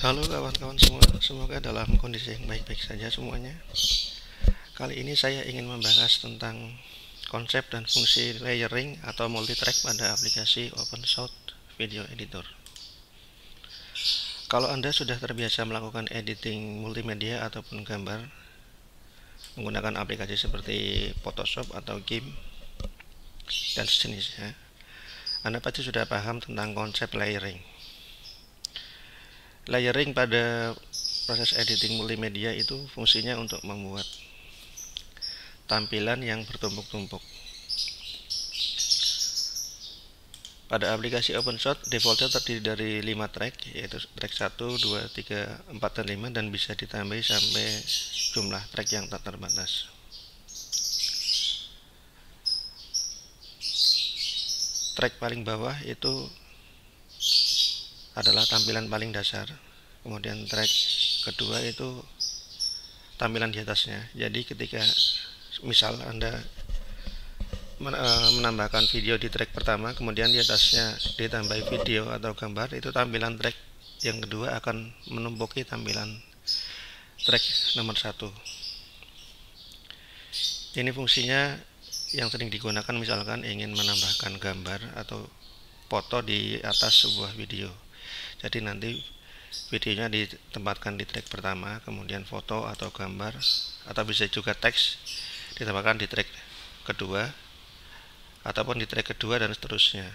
Halo kawan-kawan semua, semoga dalam kondisi yang baik-baik saja semuanya. Kali ini saya ingin membahas tentang konsep dan fungsi layering atau multitrack pada aplikasi OpenShot Video Editor. Kalau Anda sudah terbiasa melakukan editing multimedia ataupun gambar menggunakan aplikasi seperti Photoshop atau GIMP dan sejenisnya, Anda pasti sudah paham tentang konsep layering. Layering pada proses editing multimedia itu fungsinya untuk membuat tampilan yang bertumpuk-tumpuk. Pada aplikasi OpenShot defaultnya terdiri dari 5 track, yaitu track 1, 2, 3, 4, dan 5, dan bisa ditambahi sampai jumlah track yang tak terbatas. Track paling bawah itu adalah tampilan paling dasar, kemudian track kedua itu tampilan di atasnya. Jadi ketika misal Anda menambahkan video di track pertama, kemudian di atasnya ditambah video atau gambar, itu tampilan track yang kedua akan menumpuki tampilan track nomor 1. Ini fungsinya yang sering digunakan misalkan ingin menambahkan gambar atau foto di atas sebuah video. Jadi nanti videonya ditempatkan di track pertama, kemudian foto atau gambar atau bisa juga teks ditambahkan di track kedua ataupun di track kedua dan seterusnya.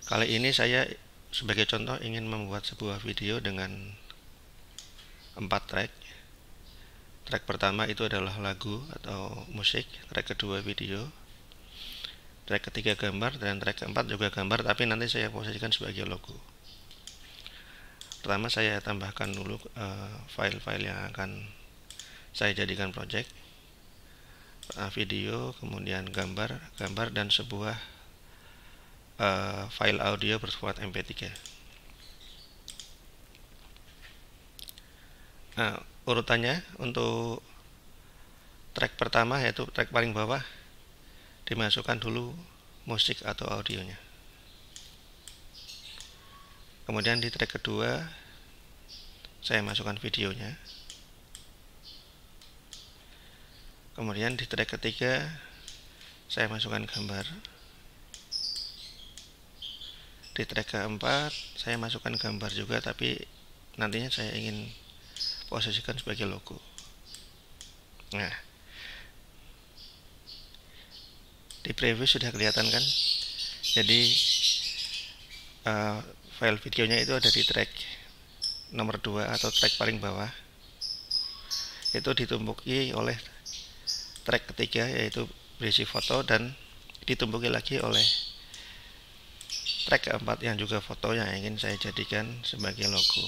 Kali ini saya sebagai contoh ingin membuat sebuah video dengan 4 track. Track pertama itu adalah lagu atau musik, track kedua video, track ketiga gambar, dan track keempat juga gambar, tapi nanti saya posisikan sebagai logo. Pertama saya tambahkan dulu file-file yang akan saya jadikan project, video, kemudian gambar, dan sebuah file audio berformat MP3. Nah, urutannya untuk track pertama yaitu track paling bawah, dimasukkan dulu musik atau audionya. Kemudian di track kedua saya masukkan videonya. Kemudian di track ketiga saya masukkan gambar. Di track keempat saya masukkan gambar juga, tapi nantinya saya ingin posisikan sebagai logo. Nah, di preview sudah kelihatan kan? Jadi file videonya itu ada di track nomor 2 atau track paling bawah. Itu ditumpuki oleh track ketiga yaitu berisi foto, dan ditumpuki lagi oleh track keempat yang juga foto yang ingin saya jadikan sebagai logo.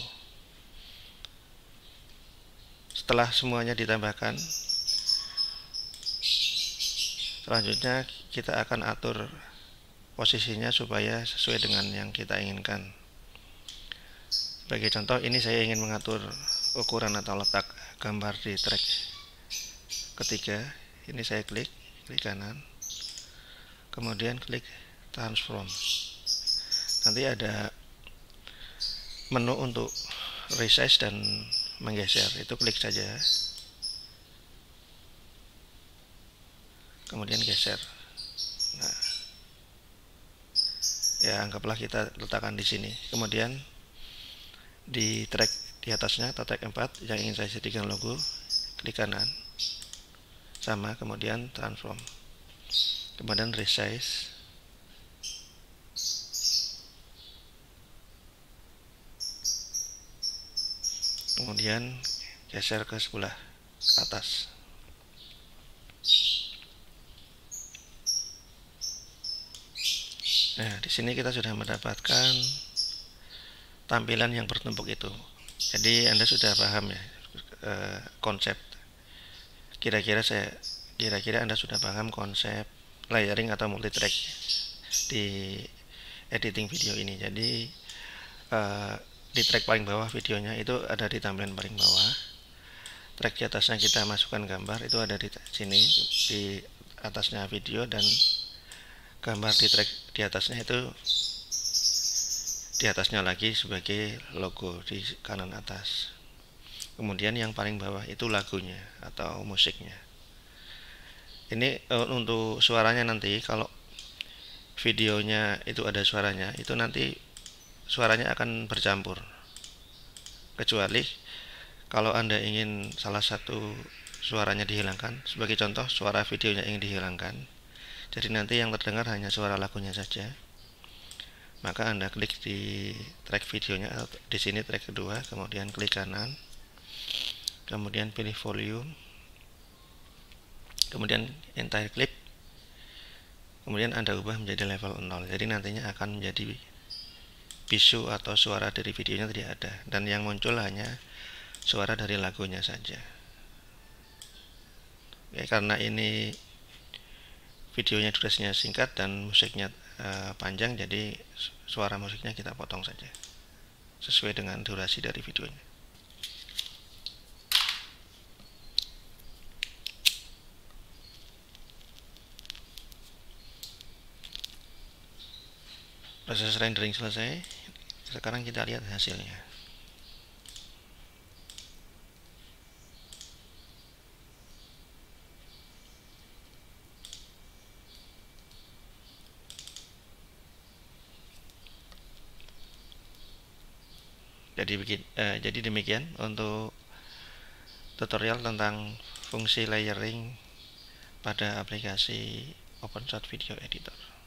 Setelah semuanya ditambahkan, selanjutnya kita akan atur posisinya supaya sesuai dengan yang kita inginkan. Sebagai contoh, ini saya ingin mengatur ukuran atau letak gambar di track ketiga. Ini saya klik kanan, kemudian klik transform. Nanti ada menu untuk resize dan menggeser, itu klik saja, kemudian geser. Nah, ya anggaplah kita letakkan di sini. Kemudian di track di atasnya atau track 4 yang ingin saya jadikan logo, klik kanan, sama, kemudian transform, kemudian resize, kemudian geser ke sebelah atas. Nah, di sini kita sudah mendapatkan tampilan yang bertumpuk itu. Jadi Anda sudah paham ya konsep. Kira-kira Anda sudah paham konsep layering atau multitrack di editing video ini. Jadi di track paling bawah videonya itu ada di tampilan paling bawah. Track di atasnya kita masukkan gambar, itu ada di sini di atasnya video, dan gambar di track di atasnya itu di atasnya lagi sebagai logo di kanan atas. Kemudian yang paling bawah itu lagunya atau musiknya. Ini untuk suaranya nanti, kalau videonya itu ada suaranya, itu nanti suaranya akan bercampur. Kecuali kalau Anda ingin salah satu suaranya dihilangkan, sebagai contoh suara videonya ingin dihilangkan, jadi nanti yang terdengar hanya suara lagunya saja, maka Anda klik di track videonya, di sini track kedua, kemudian klik kanan, kemudian pilih volume, kemudian entire clip, kemudian Anda ubah menjadi level 0. Jadi nantinya akan menjadi bisu atau suara dari videonya tidak ada, dan yang muncul hanya suara dari lagunya saja. Oke, karena ini videonya durasinya singkat dan musiknya panjang, jadi suara musiknya kita potong saja sesuai dengan durasi dari videonya. Proses rendering selesai. Sekarang kita lihat hasilnya. Jadi demikian untuk tutorial tentang fungsi layering pada aplikasi OpenShot Video Editor.